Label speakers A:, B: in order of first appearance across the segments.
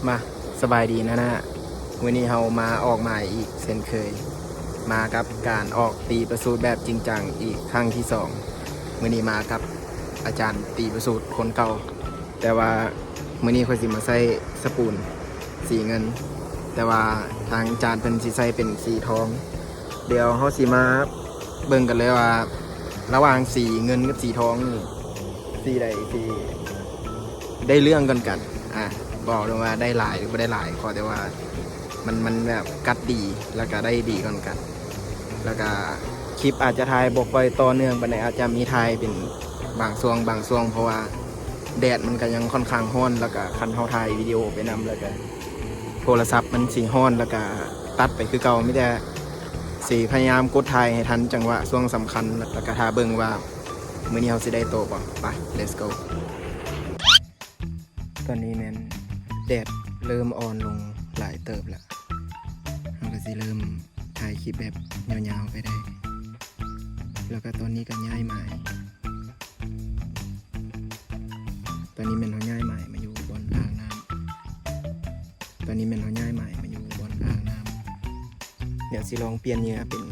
A: มาสบายดีนะวันนี้เรามาออกหมายอีกเช่นเคย มากับการออกตีประสูตรแบบจริงจังอีกครั้งที่2วันนี้มากับอาจารย์ตีประสูตรคนเก่าแต่ว่าวันนี้ค่อยสิมาใส่สปูนสีเงินแต่ว่าทางอาจารย์เป็นสีใส่เป็นสีทองเดี๋ยวเขาสีมาเบิ่งกันเลยว่าระหว่างสีเงินกับสีทองนี่สีใดสีได้เรื่องกันบอกเลยว่าได้หลายหรือไม่ได้หลายขอแต่ว่ามันแบบกัดดีแล้วก็ได้ดีกัน แล้วก็คลิปอาจจะถ่ายบกไปต่อเนื่องไปไหนอาจจะมีถ่ายเป็นบางช่วงเพราะว่าแดดมันก็ยังค่อนข้างร้อนแล้วก็คันเฮาถ่ายวิดีโอไปนำแล้วก็โทรศัพท์มันสีร้อนแล้วก็ตัดไปคือเก่าไม่ได้สีพยายามกดถ่ายให้ทันจังหวะช่วงสำคัญแล้วก็ท่าเบิ่งว่ามื้อนี้เฮาสิได้โตบ่ไป let's go ตอนนี้แม่นแดดเริ่มอ่อนลงหลายเติบแล้วเราก็สิเริ่มถ่ายคลิปแบบยาวๆไปได้แล้วก็ตอนนี้ก็ย้ายหมายตอนนี้แม่นเขาย้ายหมายมาอยู่บนอ่างน้ำเดี๋ยวสิลองเปลี่ยนเหยื่อเป็น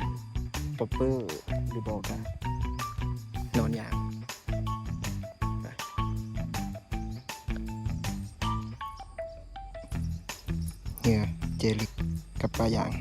A: ป๊อปเปอร์หรือบอกกันนอนอย่างเหยื่อเจลิกกับปลาย่าง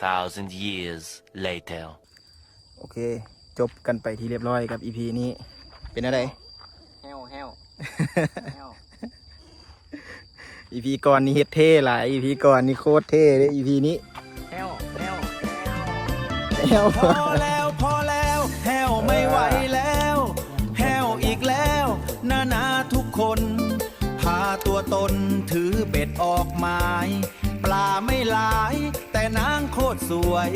B: 2,000 years later
A: โอเคจบกันไปที่เรียบร้อยกับ EP นี้เป็นอะไร
C: แฮว
A: EP ก่อนนี่เฮ็ดเท่หลาย EP ก่อนนี่โคตรเท่เลย EP นี้
C: แฮว
A: แล้ว
D: พอแล้วแห้วไม่ไหวแล้วแห้วอีกแล้วนาทุกคนพาตัวตนถือเบ็ดออกหมายปลาไม่หลายแต่นางโคตรสวย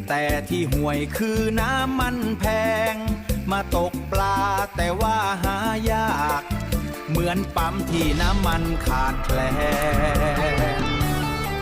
D: แต่ที่ห่วยคือน้ำมันแพงมาตกปลาแต่ว่าหายากเหมือนปั๊มที่น้ำมันขาดแคลน